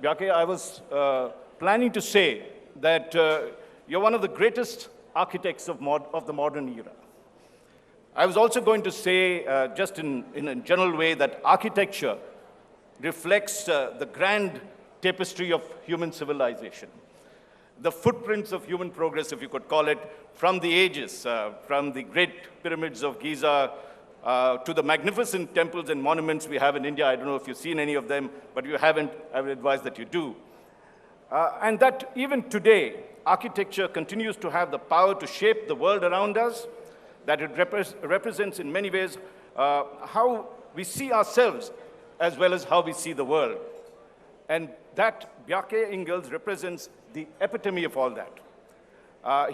Bjarke, I was planning to say that you're one of the greatest architects of the modern era. I was also going to say, just in a general way, that architecture reflects the grand tapestry of human civilization, the footprints of human progress, if you could call it, from the ages, from the great pyramids of Giza to the magnificent temples and monuments we have in India. I don't know if you've seen any of them, but if you haven't, I would advise that you do. And that even today, architecture continues to have the power to shape the world around us, that it represents in many ways how we see ourselves as well as how we see the world. And that Bjarke Ingels represents the epitome of all that.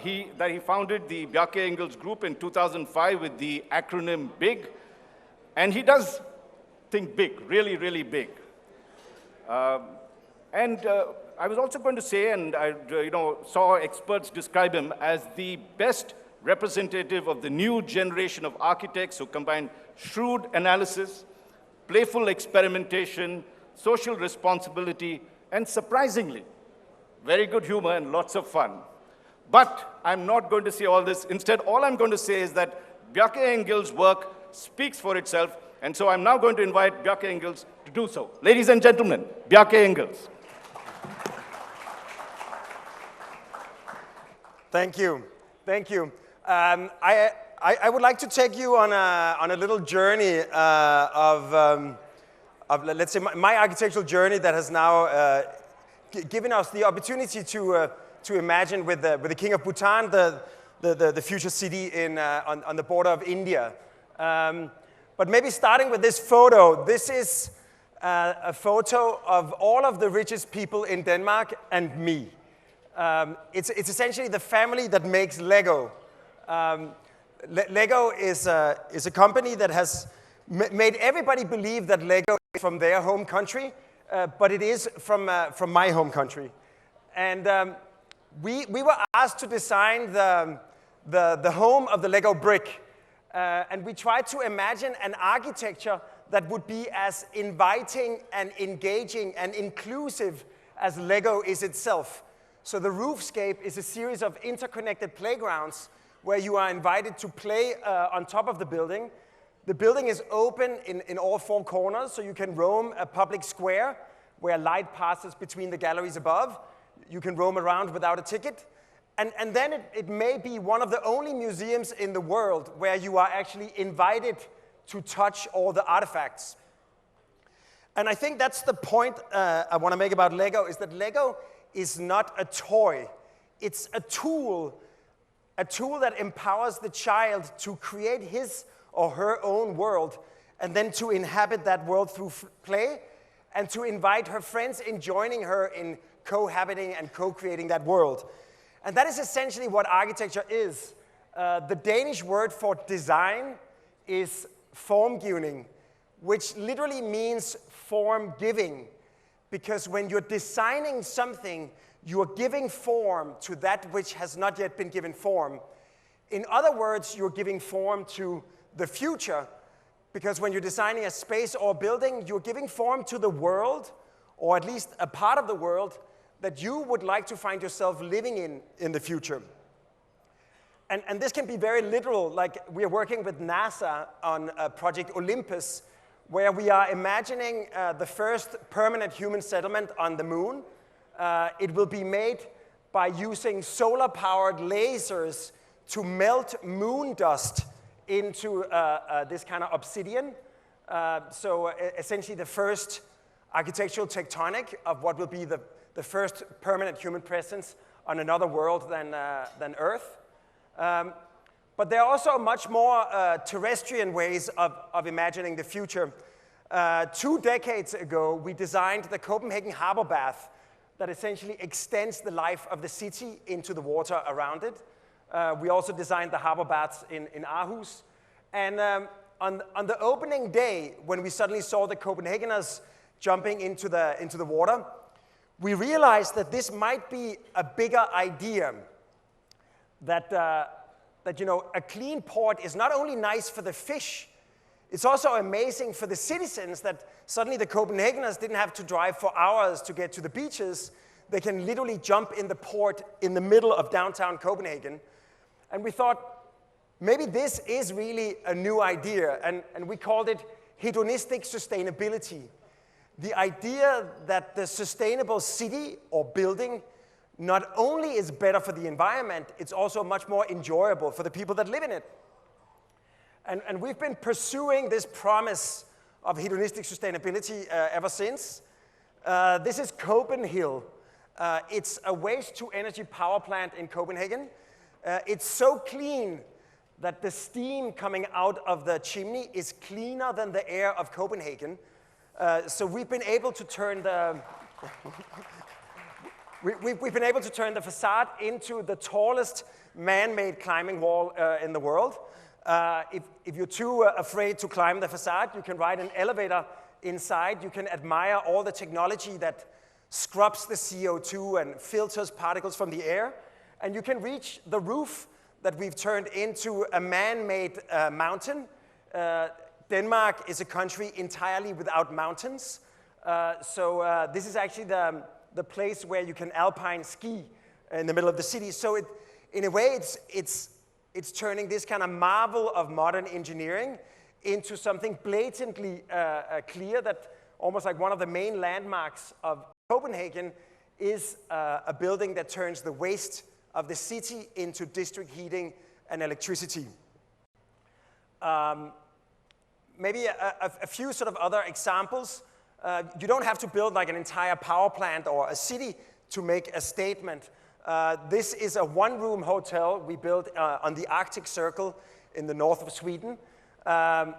He founded the Bjarke Ingels Group in 2005 with the acronym BIG, and he does think big, really, really big. I was also going to say, and I saw experts describe him as the best representative of the new generation of architects who combine shrewd analysis, playful experimentation, social responsibility, and surprisingly, very good humor and lots of fun. But I'm not going to say all this. Instead, all I'm going to say is that Bjarke Ingels' work speaks for itself, and so I'm now going to invite Bjarke Ingels to do so. Ladies and gentlemen, Bjarke Ingels. Thank you. Thank you. I would like to take you on a little journey of let's say, my architectural journey that has now given us the opportunity to imagine with the king of Bhutan the future city on the border of India. But maybe starting with this photo, this is a photo of all of the richest people in Denmark and me. It's essentially the family that makes Lego. Lego is a company that has made everybody believe that Lego is from their home country, but it is from my home country. And we were asked to design the home of the Lego brick. And we tried to imagine an architecture that would be as inviting and engaging and inclusive as Lego is itself. So the roofscape is a series of interconnected playgrounds where you are invited to play on top of the building. The building is open in all four corners, so you can roam a public square where light passes between the galleries above. You can roam around without a ticket. And then it may be one of the only museums in the world where you are actually invited to touch all the artifacts. And I think that's the point I want to make about Lego, is that Lego is not a toy. It's a tool that empowers the child to create his or her own world, and then to inhabit that world through play, and to invite her friends in joining her in cohabiting and co-creating that world. And that is essentially what architecture is. The Danish word for design is formgivning, which literally means form giving. Because when you're designing something, you are giving form to that which has not yet been given form. In other words, you're giving form to the future, because when you're designing a space or a building, you're giving form to the world, or at least a part of the world, that you would like to find yourself living in the future. And this can be very literal, like we are working with NASA on Project Olympus, where we are imagining the first permanent human settlement on the moon. It will be made by using solar-powered lasers to melt moon dust into this kind of obsidian. So essentially the first architectural tectonic of what will be the first permanent human presence on another world than Earth. But there are also much more terrestrial ways of imagining the future. 2 decades ago, we designed the Copenhagen harbor bath that essentially extends the life of the city into the water around it. We also designed the harbor baths in Aarhus. And on the opening day, when we suddenly saw the Copenhageners jumping into the water, we realized that this might be a bigger idea. That a clean port is not only nice for the fish, It's also amazing for the citizens that suddenly the Copenhageners didn't have to drive for hours to get to the beaches. They can literally jump in the port in the middle of downtown Copenhagen. And we thought, maybe this is really a new idea, and we called it hedonistic sustainability. The idea that the sustainable city or building not only is better for the environment, it's also much more enjoyable for the people that live in it. And we've been pursuing this promise of hedonistic sustainability ever since. This is Copenhill. It's a waste-to-energy power plant in Copenhagen. It's so clean that the steam coming out of the chimney is cleaner than the air of Copenhagen. So we've been able to turn the we've been able to turn the facade into the tallest man-made climbing wall in the world. If you're too afraid to climb the facade, you can ride an elevator inside. You can admire all the technology that scrubs the CO2 and filters particles from the air. And you can reach the roof that we've turned into a man-made mountain. Denmark is a country entirely without mountains. So this is actually the place where you can alpine ski in the middle of the city. So in a way, it's turning this kind of marvel of modern engineering into something blatantly clear, that almost like one of the main landmarks of Copenhagen is a building that turns the waste of the city into district heating and electricity. Maybe a few sort of other examples. You don't have to build like an entire power plant or a city to make a statement. This is a one-room hotel we built on the Arctic Circle in the north of Sweden.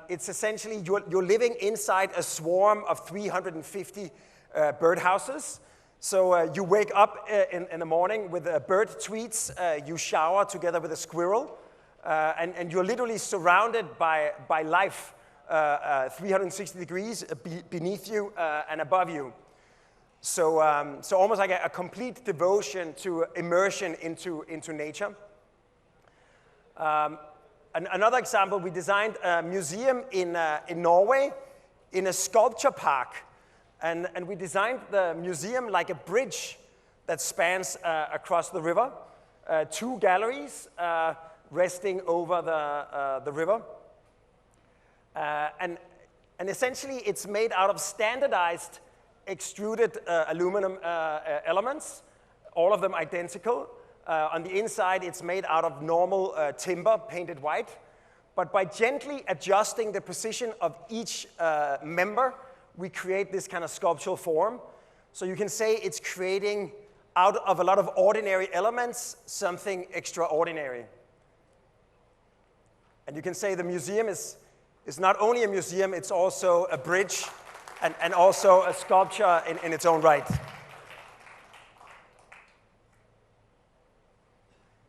It's essentially, you're living inside a swarm of 350 birdhouses. So you wake up in the morning with bird tweets, you shower together with a squirrel, and you're literally surrounded by life 360 degrees beneath you and above you. So almost like a complete devotion to immersion into nature. Another example, we designed a museum in Norway in a sculpture park. And we designed the museum like a bridge that spans across the river. 2 galleries resting over the river. And essentially, it's made out of standardized extruded aluminum elements, all of them identical. On the inside, it's made out of normal timber painted white. But by gently adjusting the position of each member, we create this kind of sculptural form. So you can say it's creating, out of a lot of ordinary elements, something extraordinary. And you can say the museum is not only a museum, it's also a bridge and also a sculpture in its own right.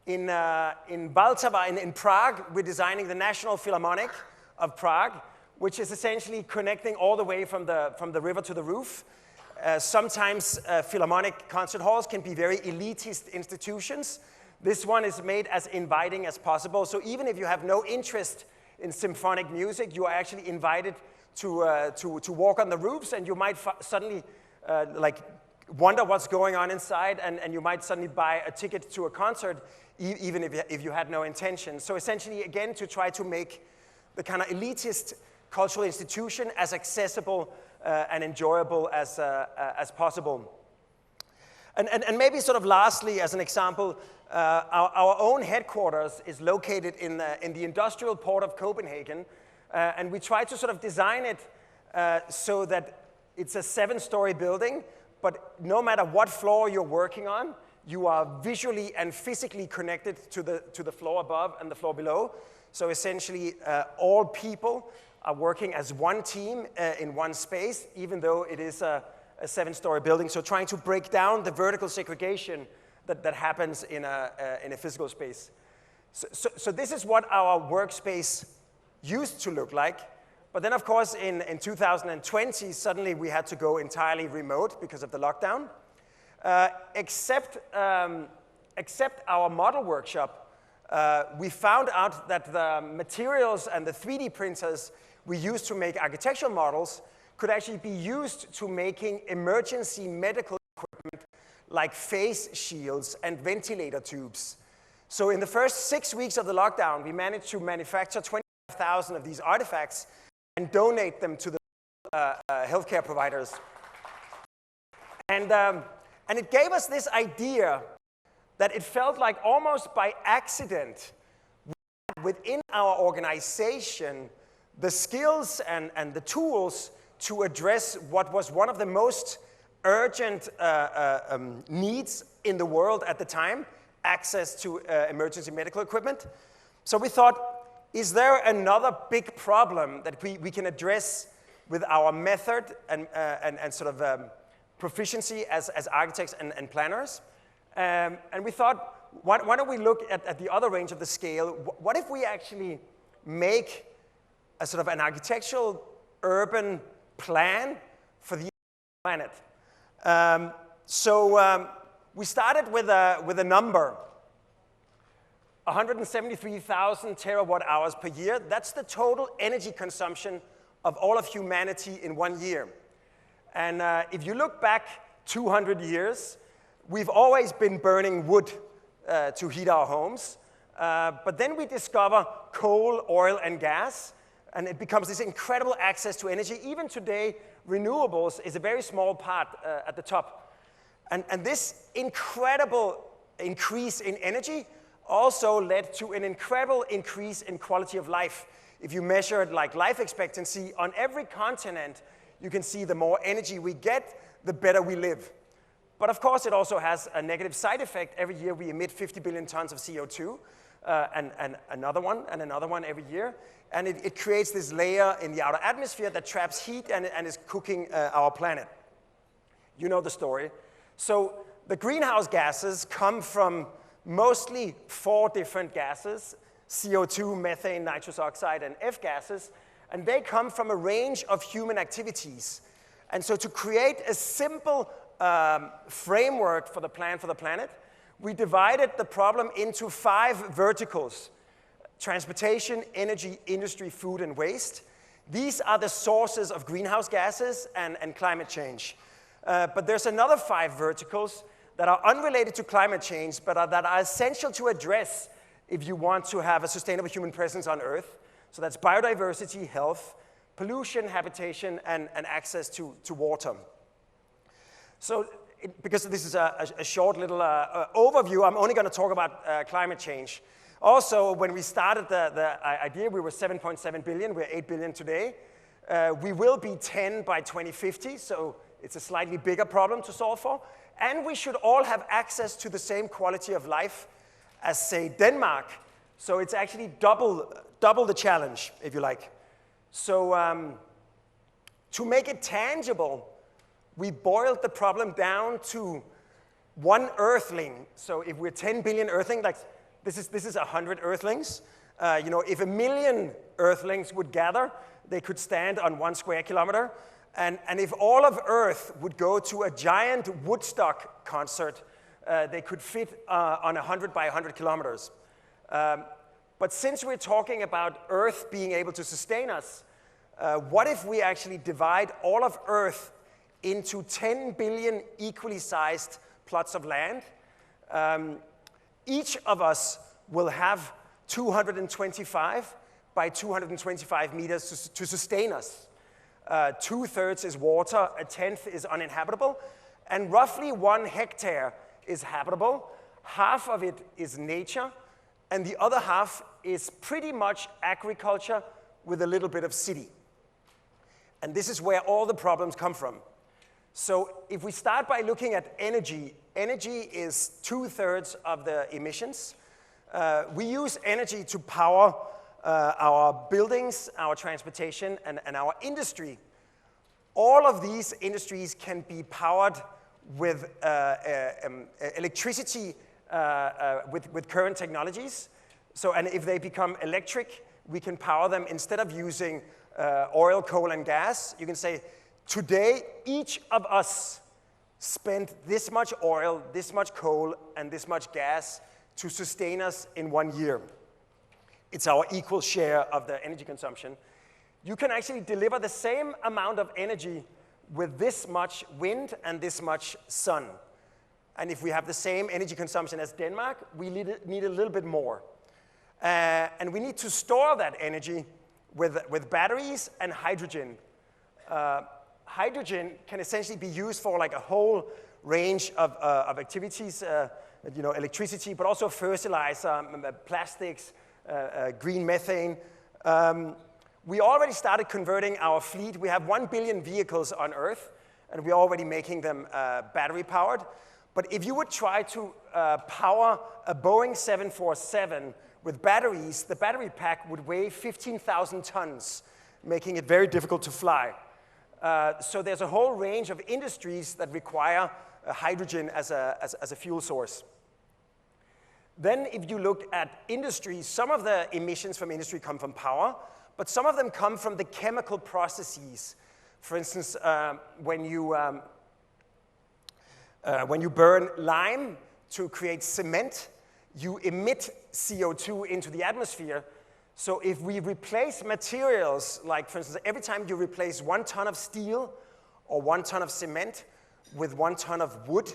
In Baltava, in Prague, we're designing the National Philharmonic of Prague, which is essentially connecting all the way from the river to the roof. Sometimes philharmonic concert halls can be very elitist institutions. This one is made as inviting as possible. So even if you have no interest in symphonic music, you are actually invited to walk on the roofs, and you might suddenly like wonder what's going on inside, and you might suddenly buy a ticket to a concert, even if you had no intention. So essentially, again, to try to make the kind of elitist cultural institution as accessible and enjoyable as possible. And maybe sort of lastly, as an example, our own headquarters is located in the industrial port of Copenhagen, and we try to sort of design it so that it's a 7-story building, but no matter what floor you're working on, you are visually and physically connected to the floor above and the floor below. So essentially, all people are working as one team in one space, even though it is a 7-story building. So trying to break down the vertical segregation that happens in a physical space. So this is what our workspace used to look like. But then, of course, in 2020, suddenly we had to go entirely remote because of the lockdown. Except our model workshop, we found out that the materials and the 3D printers we use to make architectural models could actually be used to making emergency medical equipment like face shields and ventilator tubes. So in the first 6 weeks of the lockdown, we managed to manufacture 25,000 of these artifacts and donate them to the healthcare providers. And it gave us this idea that it felt like almost by accident, within our organization, the skills and the tools to address what was one of the most urgent needs in the world at the time, access to emergency medical equipment. So we thought, is there another big problem that we can address with our method and sort of proficiency as architects and planners? And we thought, why don't we look at the other range of the scale? What if we actually make a sort of an architectural urban plan for the planet? We started with a number, 173,000 terawatt hours per year. That's the total energy consumption of all of humanity in 1 year. And if you look back 200 years, we've always been burning wood to heat our homes. But then we discover coal, oil, and gas, and it becomes this incredible access to energy. Even today, renewables is a very small part at the top. And this incredible increase in energy also led to an incredible increase in quality of life. If you measure it like life expectancy, on every continent, you can see the more energy we get, the better we live. But of course, it also has a negative side effect. Every year we emit 50 billion tons of CO2, and another one every year. And it creates this layer in the outer atmosphere that traps heat and is cooking our planet. You know the story. So the greenhouse gases come from mostly 4 different gases: CO2, methane, nitrous oxide, and F gases. And they come from a range of human activities. And so to create a simple framework for the plan for the planet, we divided the problem into 5 verticals: transportation, energy, industry, food, and waste. These are the sources of greenhouse gases and climate change. But there's another 5 verticals that are unrelated to climate change, but that are essential to address if you want to have a sustainable human presence on Earth. So that's biodiversity, health, pollution, habitation, and access to water. So because this is a short little overview, I'm only going to talk about climate change. Also, when we started the idea, we were 7.7 billion. We're 8 billion today. We will be 10 by 2050, so it's a slightly bigger problem to solve for. And we should all have access to the same quality of life as, say, Denmark. So it's actually double the challenge, if you like. So to make it tangible, we boiled the problem down to 1 earthling. So if we're 10 billion earthlings, like this is 100 earthlings. If 1 million earthlings would gather, they could stand on 1 square kilometer. And if all of Earth would go to a giant Woodstock concert, they could fit on 100 by 100 kilometers. But since we're talking about Earth being able to sustain us, what if we actually divide all of Earth into 10 billion equally sized plots of land? Each of us will have 225 by 225 meters to sustain us. 2/3 is water, 1/10 is uninhabitable, and roughly 1 hectare is habitable. Half of it is nature, and the other half is pretty much agriculture with a little bit of city. And this is where all the problems come from. So if we start by looking at energy, energy is 2/3 of the emissions. We use energy to power our buildings, our transportation, and our industry. All of these industries can be powered with electricity with current technologies. So, and if they become electric, we can power them instead of using oil, coal, and gas. You can say, today, each of us spent this much oil, this much coal, and this much gas to sustain us in 1 year. It's our equal share of the energy consumption. you can actually deliver the same amount of energy with this much wind and this much sun. And if we have the same energy consumption as Denmark, we need a little bit more. And we need to store that energy with batteries and hydrogen. Hydrogen can essentially be used for like a whole range of activities, electricity, but also fertilizer, plastics, green methane. We already started converting our fleet. We have 1 billion vehicles on Earth, and we're already making them battery powered. But if you would try to power a Boeing 747 with batteries, the battery pack would weigh 15,000 tons, making it very difficult to fly. So there's a whole range of industries that require hydrogen as a fuel source. Then if you look at industries, some of the emissions from industry come from power, but some of them come from the chemical processes. For instance, when you burn lime to create cement, you emit CO2 into the atmosphere. So if we replace materials, like for instance, every time you replace 1 ton of steel or 1 ton of cement with 1 ton of wood,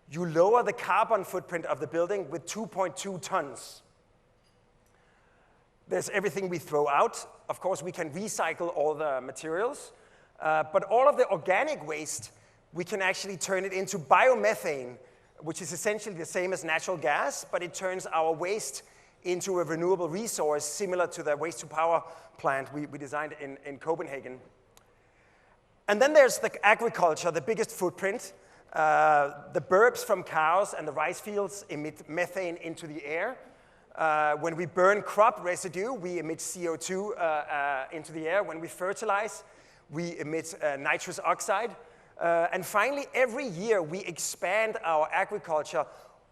you lower the carbon footprint of the building with 2.2 tons. There's everything we throw out. Of course, we can recycle all the materials, but all of the organic waste, we can actually turn it into biomethane, which is essentially the same as natural gas, but it turns our waste into a renewable resource similar to the waste-to-power plant we designed in Copenhagen. And then there's the agriculture, the biggest footprint. The burbs from cows and the rice fields emit methane into the air. When we burn crop residue, we emit CO2 into the air. When we fertilize, we emit nitrous oxide. And finally, every year we expand our agriculture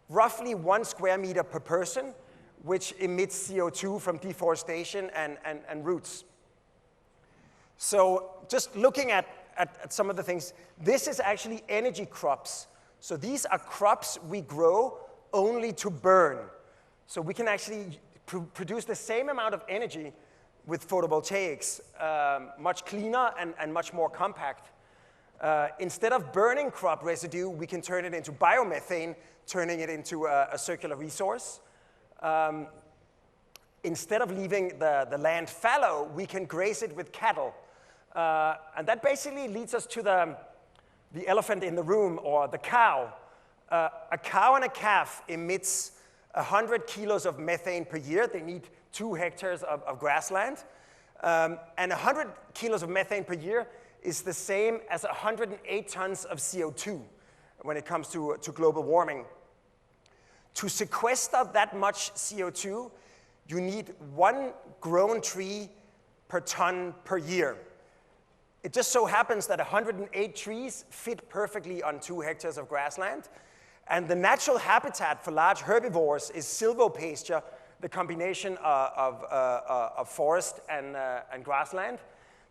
roughly 1 square meter per person, which emits CO2 from deforestation and roots. So just looking at some of the things, this is actually energy crops. So these are crops we grow only to burn. So we can actually produce the same amount of energy with photovoltaics, much cleaner and much more compact. Instead of burning crop residue, we can turn it into biomethane, turning it into a circular resource. Instead of leaving the land fallow, we can graze it with cattle. And that basically leads us to the elephant in the room, or the cow. A cow and a calf emits 100 kilos of methane per year. They need 2 hectares of grassland. And 100 kilos of methane per year is the same as 108 tons of CO2 when it comes to global warming. To sequester that much CO2, you need 1 grown tree per ton per year. It just so happens that 108 trees fit perfectly on 2 hectares of grassland. And the natural habitat for large herbivores is silvopasture, the combination of forest and grassland.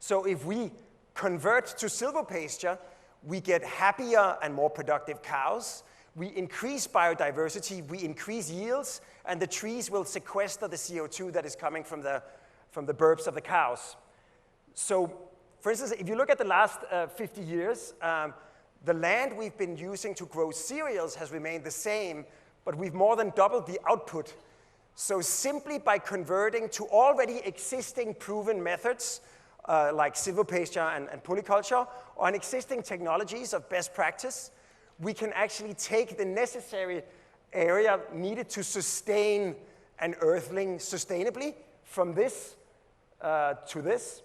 So if we convert to silvopasture, we get happier and more productive cows. We increase biodiversity, we increase yields, and the trees will sequester the CO2 that is coming from the burbs of the cows. So, for instance, if you look at the last 50 years, the land we've been using to grow cereals has remained the same, but we've more than doubled the output. So simply by converting to already existing proven methods, like silvopasture and polyculture, or on existing technologies of best practice, we can actually take the necessary area needed to sustain an earthling sustainably from this to this.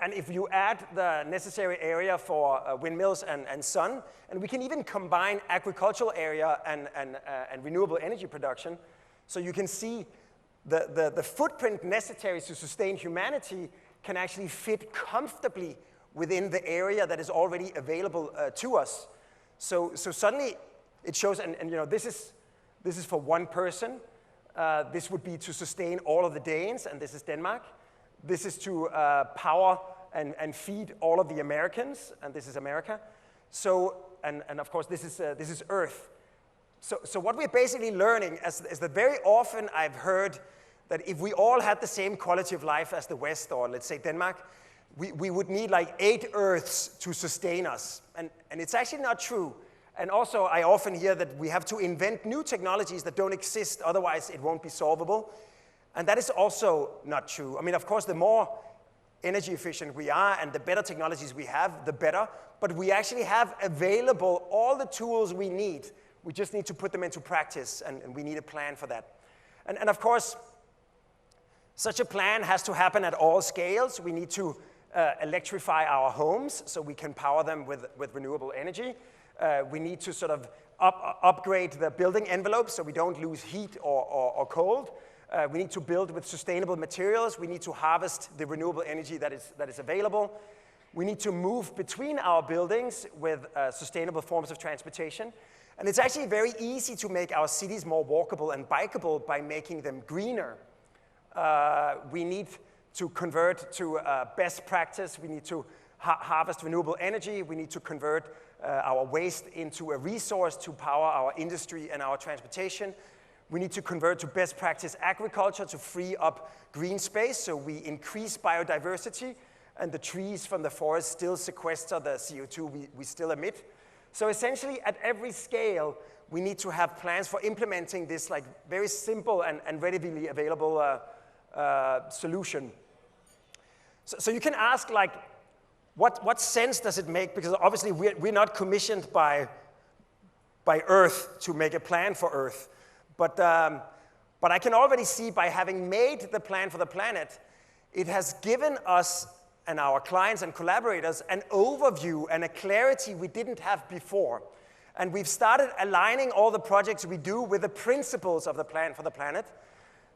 And if you add the necessary area for windmills and sun, and we can even combine agricultural area and renewable energy production, so you can see the footprint necessary to sustain humanity can actually fit comfortably within the area that is already available to us. So suddenly it shows, and you know, this is for 1 person. This would be to sustain all of the Danes, and this is Denmark. This is to power and feed all of the Americans, and this is America. So, and of course, this is Earth. So what we're basically learning is that very often I've heard that if we all had the same quality of life as the West, or let's say Denmark, we would need like 8 Earths to sustain us. And it's actually not true. And also, I often hear that we have to invent new technologies that don't exist, otherwise it won't be solvable. And that is also not true. I mean, of course, the more energy efficient we are and the better technologies we have, the better. But we actually have available all the tools we need. We just need to put them into practice, and we need a plan for that. And of course, such a plan has to happen at all scales. We need to electrify our homes so we can power them with renewable energy. We need to sort of upgrade the building envelope so we don't lose heat or cold. We need to build with sustainable materials. We need to harvest the renewable energy that is available. We need to move between our buildings with sustainable forms of transportation. And it's actually very easy to make our cities more walkable and bikeable by making them greener. We need to convert to best practice. We need to harvest renewable energy. We need to convert our waste into a resource to power our industry and our transportation. We need to convert to best practice agriculture to free up green space so we increase biodiversity and the trees from the forest still sequester the CO2 we still emit. So essentially at every scale, we need to have plans for implementing this like very simple and readily available solution. So you can ask like, what sense does it make? Because obviously we're not commissioned by Earth to make a plan for Earth. But I can already see by having made the plan for the planet, it has given us and our clients and collaborators an overview and a clarity we didn't have before. And we've started aligning all the projects we do with the principles of the plan for the planet.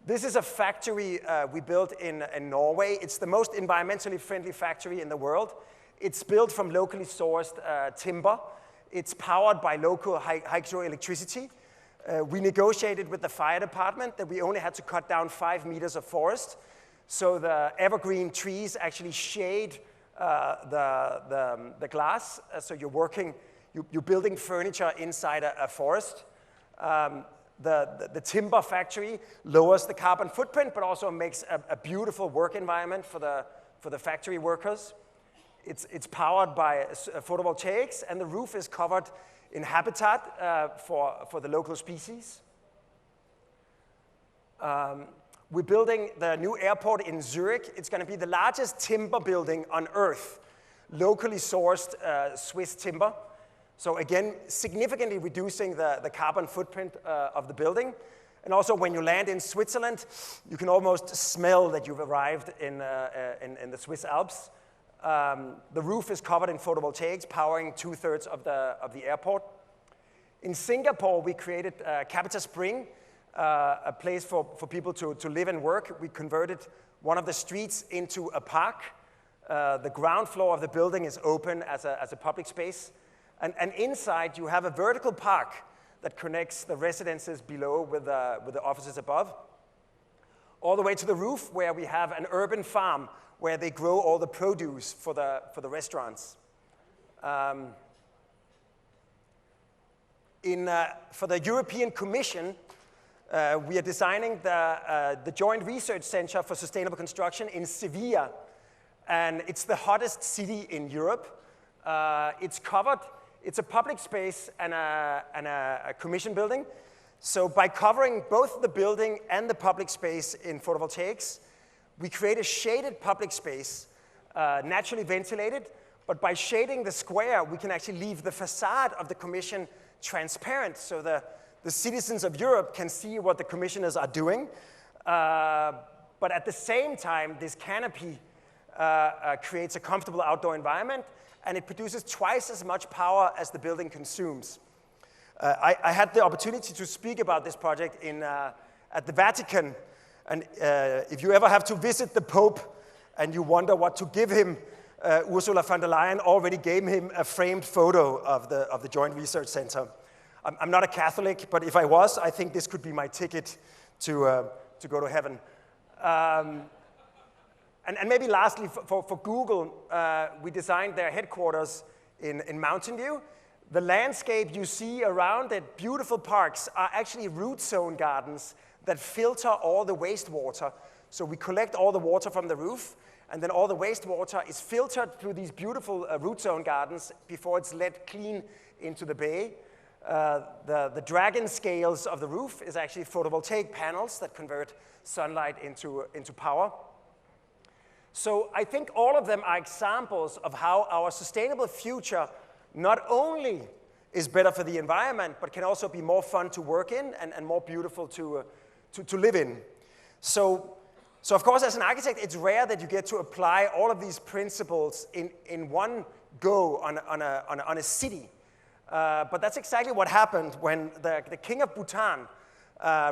This is a factory we built in Norway. It's the most environmentally friendly factory in the world. It's built from locally sourced timber. It's powered by local hydroelectricity. We negotiated with the fire department that we only had to cut down 5 meters of forest. So the evergreen trees actually shade the glass. So you're building furniture inside a forest. The timber factory lowers the carbon footprint, but also makes a beautiful work environment for the factory workers. It's powered by photovoltaics, and the roof is covered in habitat for the local species. We're building the new airport in Zurich. It's going to be the largest timber building on Earth, locally sourced Swiss timber. So again, significantly reducing the carbon footprint of the building. And also when you land in Switzerland, you can almost smell that you've arrived in the Swiss Alps. The roof is covered in photovoltaics, powering 2/3 of the airport. In Singapore, we created Capita Spring, a place for people to live and work. We converted one of the streets into a park. The ground floor of the building is open as a public space. And inside, you have a vertical park that connects the residences below with the offices above. All the way to the roof, where we have an urban farm where they grow all the produce for the restaurants. For the European Commission, we are designing the Joint Research Center for Sustainable Construction in Sevilla. And it's the hottest city in Europe. It's a public space and a commission building. So by covering both the building and the public space in photovoltaics, we create a shaded public space, naturally ventilated. But by shading the square, we can actually leave the facade of the commission transparent so the citizens of Europe can see what the commissioners are doing. But at the same time, this canopy creates a comfortable outdoor environment, and it produces twice as much power as the building consumes. I had the opportunity to speak about this project at the Vatican. And if you ever have to visit the Pope and you wonder what to give him, Ursula von der Leyen already gave him a framed photo of the Joint Research Center. I'm not a Catholic, but if I was, I think this could be my ticket to go to heaven. And maybe lastly, for Google, we designed their headquarters in Mountain View. The landscape you see around it, beautiful parks, are actually root zone gardens that filter all the wastewater. So we collect all the water from the roof, and then all the wastewater is filtered through these beautiful root zone gardens before it's let clean into the bay. The dragon scales of the roof is actually photovoltaic panels that convert sunlight into power. So I think all of them are examples of how our sustainable future not only is better for the environment, but can also be more fun to work in and more beautiful to live in. So of course, as an architect, it's rare that you get to apply all of these principles in one go on a city. But that's exactly what happened when the king of Bhutan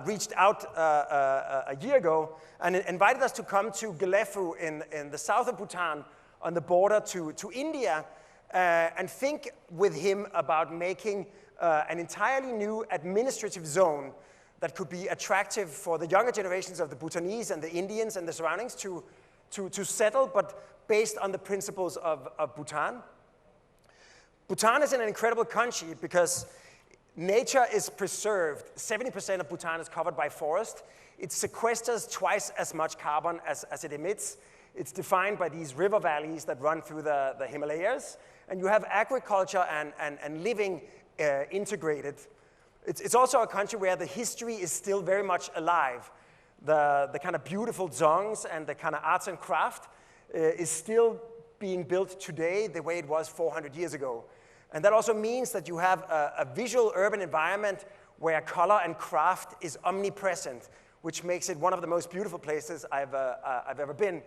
reached out a year ago and invited us to come to Galefu in the south of Bhutan on the border to India and think with him about making an entirely new administrative zone that could be attractive for the younger generations of the Bhutanese and the Indians and the surroundings to settle, but based on the principles of Bhutan. Bhutan is an incredible country because nature is preserved. 70% of Bhutan is covered by forest. It sequesters twice as much carbon as it emits. It's defined by these river valleys that run through the Himalayas. And you have agriculture and living integrated. It's also a country where the history is still very much alive. The kind of beautiful zongs and the kind of arts and craft is still being built today the way it was 400 years ago. And that also means that you have a visual urban environment where color and craft is omnipresent, which makes it one of the most beautiful places I've ever been.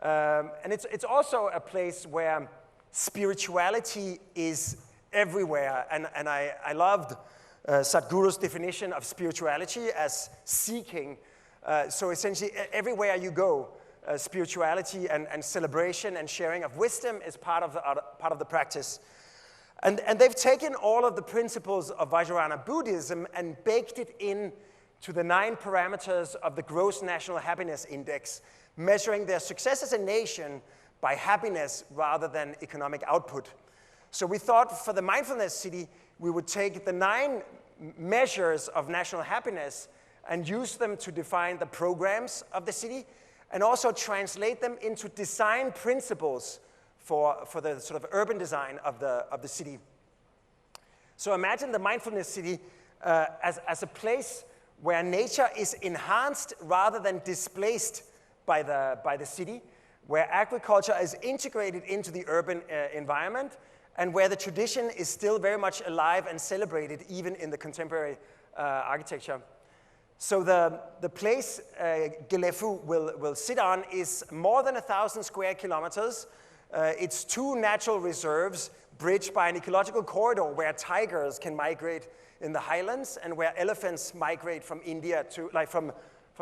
And it's also a place where spirituality is everywhere. And I loved Sadhguru's definition of spirituality as seeking. So essentially, everywhere you go, spirituality and celebration and sharing of wisdom is part of the practice. And they've taken all of the principles of Vajrayana Buddhism and baked it into the 9 parameters of the Gross National Happiness Index, measuring their success as a nation by happiness rather than economic output. So we thought for the Mindfulness City, we would take the 9 measures of national happiness and use them to define the programs of the city and also translate them into design principles for the sort of urban design of the city. So imagine the Mindfulness City as a place where nature is enhanced rather than displaced by the city, where agriculture is integrated into the urban environment, and where the tradition is still very much alive and celebrated even in the contemporary architecture. So the place Galefu will sit on is more than 1,000 square kilometers. It's 2 natural reserves bridged by an ecological corridor where tigers can migrate in the highlands and where elephants migrate from India to, like from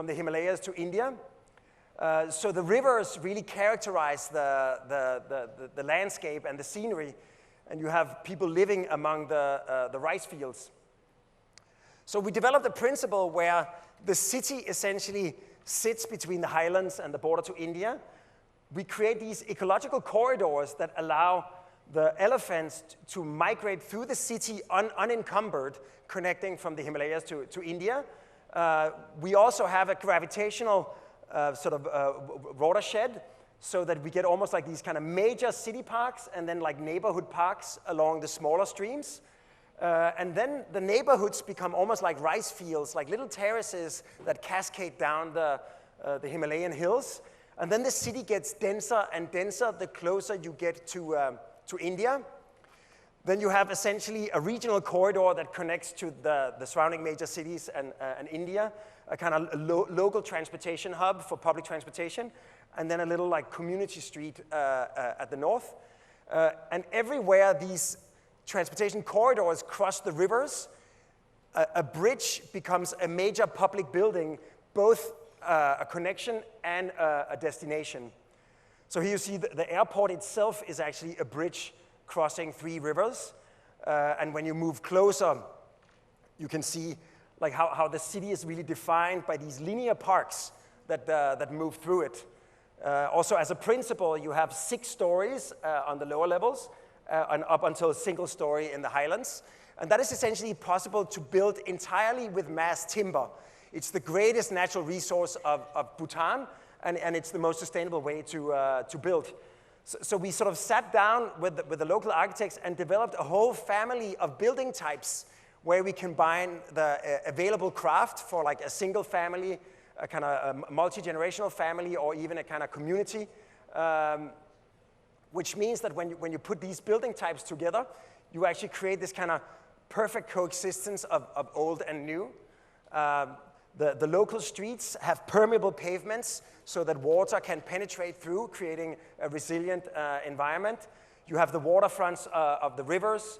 the Himalayas to India. So the rivers really characterize the landscape and the scenery, and you have people living among the rice fields. So we developed a principle where the city essentially sits between the highlands and the border to India. We create these ecological corridors that allow the elephants to migrate through the city unencumbered, connecting from the Himalayas to India. We also have a gravitational watershed, so that we get almost like these kind of major city parks and then like neighborhood parks along the smaller streams. And then the neighborhoods become almost like rice fields, like little terraces that cascade down the Himalayan hills. And then the city gets denser and denser the closer you get to India. Then you have essentially a regional corridor that connects to the surrounding major cities and India, a kind of local transportation hub for public transportation, and then a little like community street at the north. And everywhere these transportation corridors cross the rivers, a bridge becomes a major public building, both a connection and a destination. So here you see the airport itself is actually a bridge crossing 3 rivers. And when you move closer, you can see like how the city is really defined by these linear parks that move through it. Also, as a principle, you have 6 stories on the lower levels and up until a single story in the highlands. And that is essentially possible to build entirely with mass timber. It's the greatest natural resource of Bhutan, and it's the most sustainable way to build. So we sort of sat down with the local architects and developed a whole family of building types where we combine the available craft for like a single family, a kind of a multi-generational family, or even a kind of community, which means that when you put these building types together, you actually create this kind of perfect coexistence of old and new. The local streets have permeable pavements so that water can penetrate through, creating a resilient environment. You have the waterfronts of the rivers.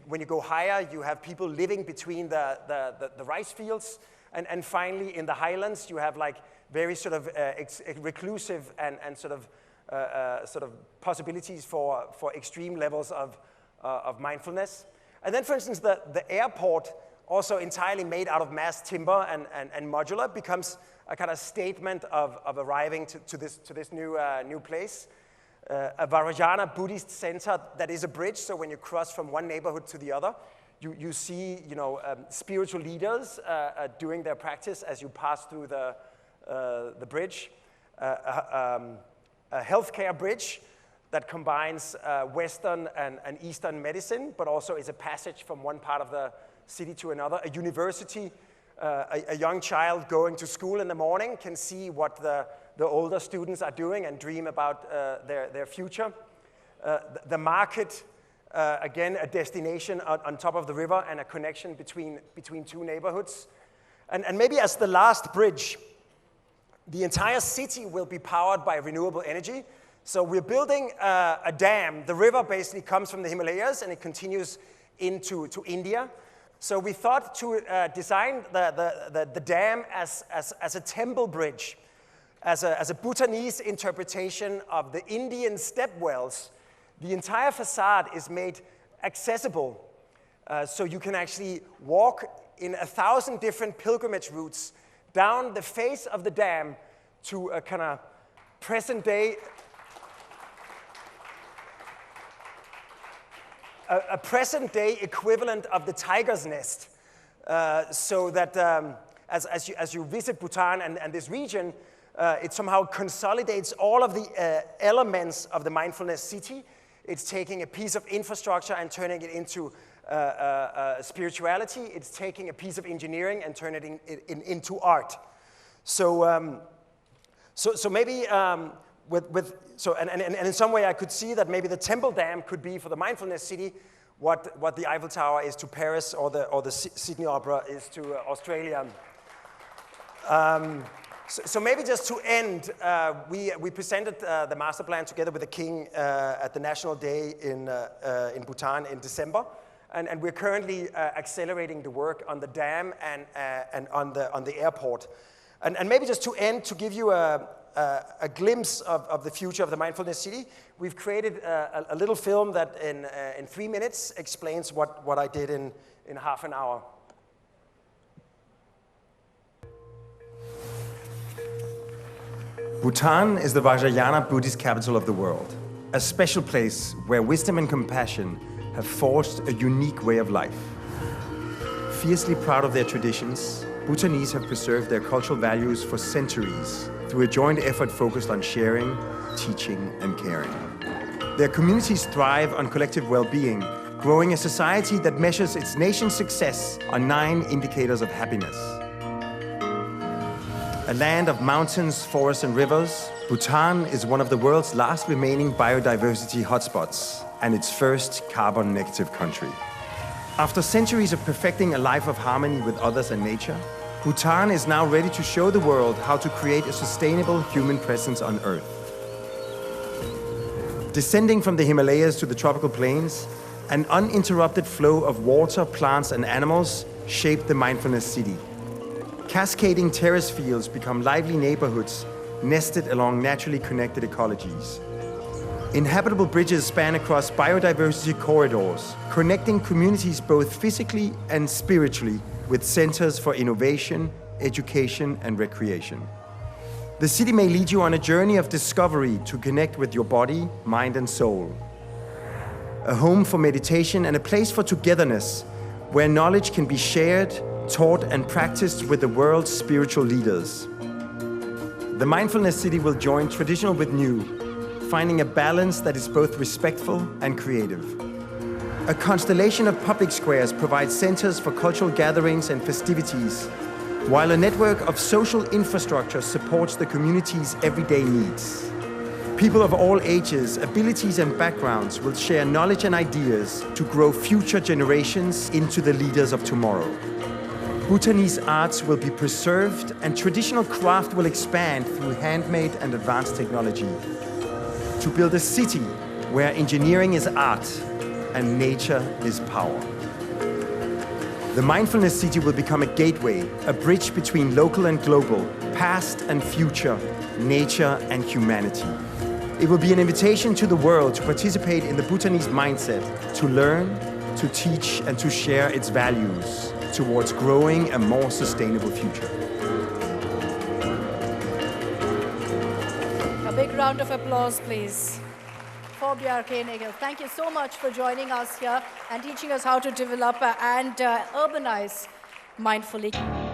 When you go higher, you have people living between the rice fields. And finally, in the highlands, you have like very sort of reclusive and sort of possibilities for extreme levels of mindfulness. And then, for instance, the airport, also entirely made out of mass timber and modular, becomes a kind of statement of arriving to this new place. A Vajrayana Buddhist center that is a bridge, so when you cross from one neighborhood to the other, you see spiritual leaders doing their practice as you pass through the bridge. A healthcare bridge that combines Western and Eastern medicine, but also is a passage from one part of the city to another. A university, a young child going to school in the morning can see what the older students are doing and dream about their future. The market, again, a destination on top of the river and a connection between two neighborhoods. And maybe as the last bridge, the entire city will be powered by renewable energy. So we're building a dam. The river basically comes from the Himalayas and it continues into India. So we thought to design the dam as a temple bridge, as a Bhutanese interpretation of the Indian stepwells. The entire facade is made accessible, so you can actually walk in 1,000 different pilgrimage routes down the face of the dam to a kind of present-day a present-day equivalent of the tiger's nest, so that as you visit Bhutan and this region, it somehow consolidates all of the elements of the mindfulness city. It's taking a piece of infrastructure and turning it into spirituality. It's taking a piece of engineering and turning it into art. So maybe and in some way I could see that maybe the temple dam could be for the mindfulness city what the Eiffel Tower is to Paris or the Sydney Opera is to Australia. So maybe just to end, we presented the master plan together with the king at the National Day in Bhutan in December, and we're currently accelerating the work on the dam and on the airport. And maybe just to end, to give you a glimpse of the future of the mindfulness city, we've created a little film that in 3 minutes explains what I did in half an hour. Bhutan is the Vajrayana Buddhist capital of the world, a special place where wisdom and compassion have forged a unique way of life. Fiercely proud of their traditions, Bhutanese have preserved their cultural values for centuries through a joint effort focused on sharing, teaching, and caring. Their communities thrive on collective well-being, growing a society that measures its nation's success on 9 indicators of happiness. A land of mountains, forests, and rivers, Bhutan is one of the world's last remaining biodiversity hotspots and its first carbon-negative country. After centuries of perfecting a life of harmony with others and nature, Bhutan is now ready to show the world how to create a sustainable human presence on Earth. Descending from the Himalayas to the tropical plains, an uninterrupted flow of water, plants, and animals shape the mindfulness city. Cascading terrace fields become lively neighborhoods nested along naturally connected ecologies. Inhabitable bridges span across biodiversity corridors, connecting communities both physically and spiritually with centers for innovation, education, and recreation. The city may lead you on a journey of discovery to connect with your body, mind, and soul. A home for meditation and a place for togetherness, where knowledge can be shared, taught and practiced with the world's spiritual leaders. The Mindfulness City will join traditional with new, finding a balance that is both respectful and creative. A constellation of public squares provides centers for cultural gatherings and festivities, while a network of social infrastructure supports the community's everyday needs. People of all ages, abilities and backgrounds will share knowledge and ideas to grow future generations into the leaders of tomorrow. Bhutanese arts will be preserved and traditional craft will expand through handmade and advanced technology. To build a city where engineering is art and nature is power. The Mindfulness City will become a gateway, a bridge between local and global, past and future, nature and humanity. It will be an invitation to the world to participate in the Bhutanese mindset, to learn, to teach and to share its values towards growing a more sustainable future. A big round of applause, please, for Bjarke Ingels. Thank you so much for joining us here and teaching us how to develop and urbanize mindfully.